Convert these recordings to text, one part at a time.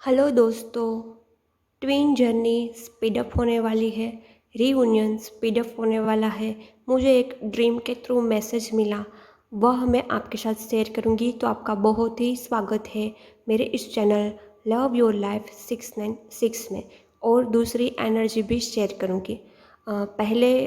Hello दोस्तों। Twin journey speed up होने वाली है। रीयूनियन स्पीड अप होने वाला है। मुझे एक ड्रीम के थ्रू मैसेज मिला, वह मैं आपके साथ शेयर करूंगी। तो आपका बहुत ही स्वागत है मेरे इस चैनल लव योर लाइफ 696 में। और दूसरी एनर्जी भी शेयर करूंगी। पहले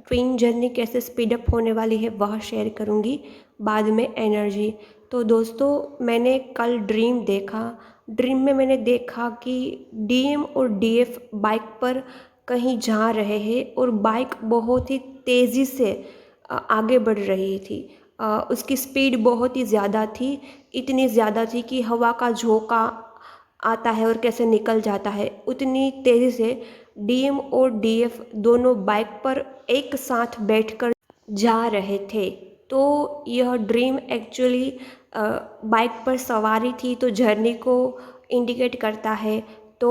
ट्विन जर्नी कैसे स्पीड अप होने वाली है वह शेयर करूंगी, बाद में एनर्जी। तो दोस्तों, मैंने कल ड्रीम देखा। ड्रीम में मैंने देखा कि डीएम और डीएफ बाइक पर कहीं जा रहे हैं और बाइक बहुत ही तेज़ी से आगे बढ़ रही थी। उसकी स्पीड बहुत ही ज़्यादा थी, इतनी ज़्यादा थी कि हवा का झोंका आता है और कैसे निकल जाता है, उतनी तेज़ी से डीएम और डीएफ दोनों बाइक पर एक साथ बैठकर जा रहे थे। तो यह ड्रीम एक्चुअली बाइक पर सवारी थी, तो जर्नी को इंडिकेट करता है। तो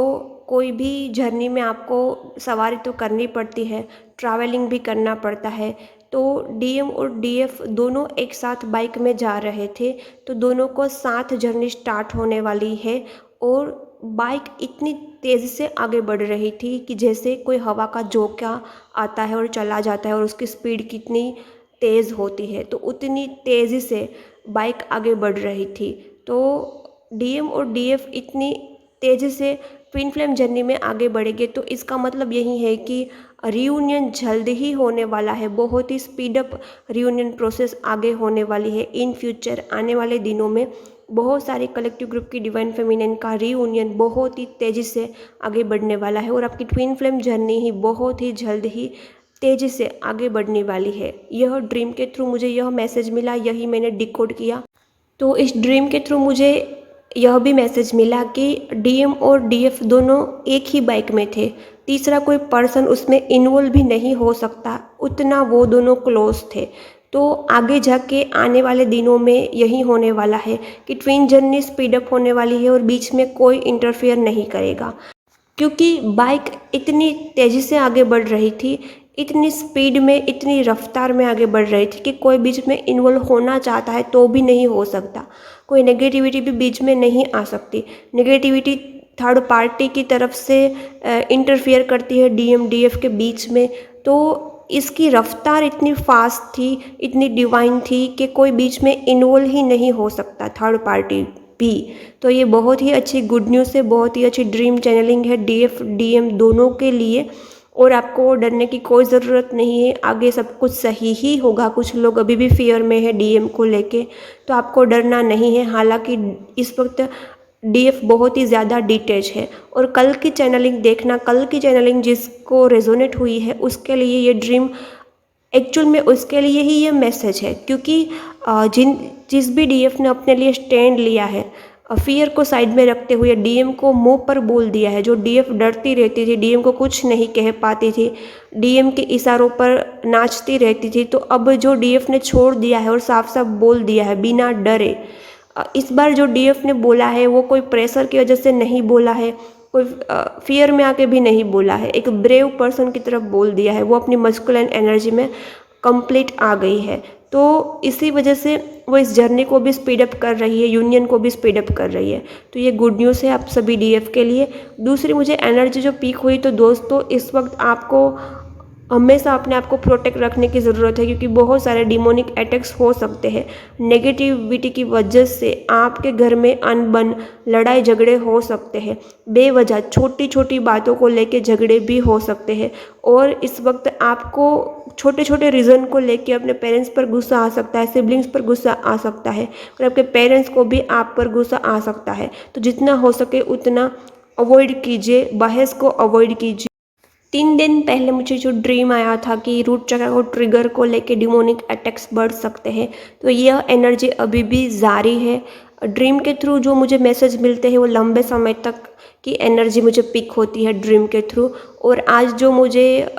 कोई भी जर्नी में आपको सवारी तो करनी पड़ती है, ट्रैवलिंग भी करना पड़ता है। तो डीएम और डीएफ दोनों एक साथ बाइक में जा रहे थे, तो दोनों को साथ जर्नी स्टार्ट होने वाली है। और बाइक इतनी तेज़ी से आगे बढ़ रही थी कि जैसे कोई हवा का झोंका आता है और चला जाता है, और उसकी स्पीड कितनी तेज़ होती है, तो उतनी तेज़ी से बाइक आगे बढ़ रही थी। तो डीएम और डीएफ इतनी तेज़ी से ट्विन फ्लेम जर्नी में आगे बढ़ेंगे, तो इसका मतलब यही है कि रियूनियन जल्द ही होने वाला है। बहुत ही स्पीड अप रियूनियन प्रोसेस आगे होने वाली है। इन फ्यूचर आने वाले दिनों में बहुत सारे कलेक्टिव ग्रुप की डिवाइन फेमिनिन का रियूनियन बहुत ही तेज़ी से आगे बढ़ने वाला है, और आपकी ट्विन फ्लेम जर्नी ही बहुत ही जल्द ही तेज़ी से आगे बढ़ने वाली है। यह ड्रीम के थ्रू मुझे यह मैसेज मिला, यही मैंने डिकोड किया। तो इस ड्रीम के थ्रू मुझे यह भी मैसेज मिला कि डीएम और डीएफ दोनों एक ही बाइक में थे, तीसरा कोई पर्सन उसमें इन्वॉल्व भी नहीं हो सकता, उतना वो दोनों क्लोज थे। तो आगे जाके आने वाले दिनों में यही होने वाला है कि ट्विन जर्नी स्पीड अप होने वाली है और बीच में कोई इंटरफेयर नहीं करेगा, क्योंकि बाइक इतनी तेज़ी से आगे बढ़ रही थी, इतनी स्पीड में, इतनी रफ्तार में आगे बढ़ रही थी कि कोई बीच में इन्वॉल्व होना चाहता है तो भी नहीं हो सकता। कोई नेगेटिविटी भी बीच में नहीं आ सकती। नेगेटिविटी थर्ड पार्टी की तरफ से इंटरफियर करती है डीएम डीएफ के बीच में। तो इसकी रफ्तार इतनी फास्ट थी, इतनी डिवाइन थी कि कोई बीच में इन्वॉल्व ही नहीं हो सकता, थर्ड पार्टी भी। तो ये बहुत ही अच्छी गुड न्यूज़ है, बहुत ही अच्छी ड्रीम चैनलिंग है डीएफ डीएम दोनों के लिए। और आपको डरने की कोई ज़रूरत नहीं है, आगे सब कुछ सही ही होगा। कुछ लोग अभी भी फियर में है डीएम को लेके, तो आपको डरना नहीं है। हालांकि इस वक्त डीएफ बहुत ही ज़्यादा डिटेच है। और कल की चैनलिंग देखना, कल की चैनलिंग जिसको रेजोनेट हुई है उसके लिए ये ड्रीम एक्चुअल में उसके लिए ही ये मैसेज है, क्योंकि जिस भी डीएफ ने अपने लिए स्टैंड लिया है, फियर को साइड में रखते हुए डीएम को मुंह पर बोल दिया है। जो डीएफ डरती रहती थी, डीएम को कुछ नहीं कह पाती थी, डीएम के इशारों पर नाचती रहती थी, तो अब जो डीएफ ने छोड़ दिया है और साफ साफ बोल दिया है बिना डरे। इस बार जो डीएफ ने बोला है वो कोई प्रेशर की वजह से नहीं बोला है, कोई फियर में आके भी नहीं बोला है, एक ब्रेव पर्सन की तरफ बोल दिया है। वो अपनी मस्कुलिन एनर्जी में कंप्लीट आ गई है। तो इसी वजह से वो इस जर्नी को भी स्पीड अप कर रही है, यूनियन को भी स्पीड अप कर रही है। तो ये गुड न्यूज़ है आप सभी डीएफ के लिए। दूसरी मुझे एनर्जी जो पीक हुई, तो दोस्तों इस वक्त आपको हमेशा अपने आप को प्रोटेक्ट रखने की ज़रूरत है, क्योंकि बहुत सारे डिमोनिक अटैक्स हो सकते हैं। नेगेटिविटी की वजह से आपके घर में अनबन, लड़ाई झगड़े हो सकते हैं। बेवजह छोटी छोटी बातों को लेके झगड़े भी हो सकते हैं। और इस वक्त आपको छोटे छोटे रीज़न को लेके अपने पेरेंट्स पर गुस्सा आ सकता है, सिबलिंग्स पर गुस्सा आ सकता है, और आपके पेरेंट्स को भी आप पर गुस्सा आ सकता है। तो जितना हो सके उतना अवॉइड कीजिए, बहस को अवॉइड कीजिए। 3 दिन पहले मुझे जो ड्रीम आया था कि रूट चक्र को ट्रिगर को लेके डिमोनिक अटैक्स बढ़ सकते हैं, तो यह एनर्जी अभी भी जारी है। ड्रीम के थ्रू जो मुझे मैसेज मिलते हैं वो लंबे समय तक की एनर्जी मुझे पिक होती है ड्रीम के थ्रू। और आज जो मुझे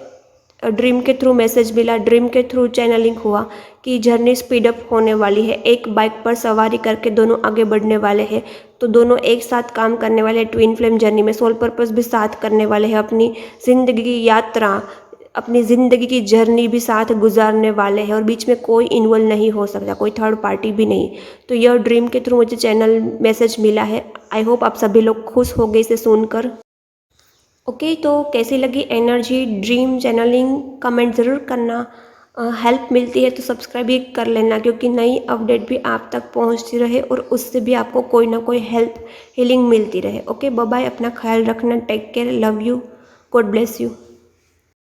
ड्रीम के थ्रू मैसेज मिला, ड्रीम के थ्रू चैनलिंग हुआ कि जर्नी स्पीड अप होने वाली है, एक बाइक पर सवारी करके दोनों आगे बढ़ने वाले हैं। तो दोनों एक साथ काम करने वाले, ट्विन फ्लेम जर्नी में सोल पर्पस भी साथ करने वाले हैं, अपनी ज़िंदगी की यात्रा अपनी ज़िंदगी की जर्नी भी साथ गुजारने वाले हैं और बीच में कोई इन्वॉल्व नहीं हो सकता, कोई थर्ड पार्टी भी नहीं। तो यह ड्रीम के थ्रू मुझे चैनल मैसेज मिला है। आई होप आप सभी लोग खुश हो गए इसे सुनकर। ओके, तो कैसी लगी एनर्जी ड्रीम चैनलिंग, कमेंट ज़रूर करना। हेल्प मिलती है तो सब्सक्राइब भी कर लेना, क्योंकि नई अपडेट भी आप तक पहुंचती रहे और उससे भी आपको कोई ना कोई हेल्प हीलिंग मिलती रहे। ओके, बाय बाय, अपना ख्याल रखना, take care, love you, God bless you.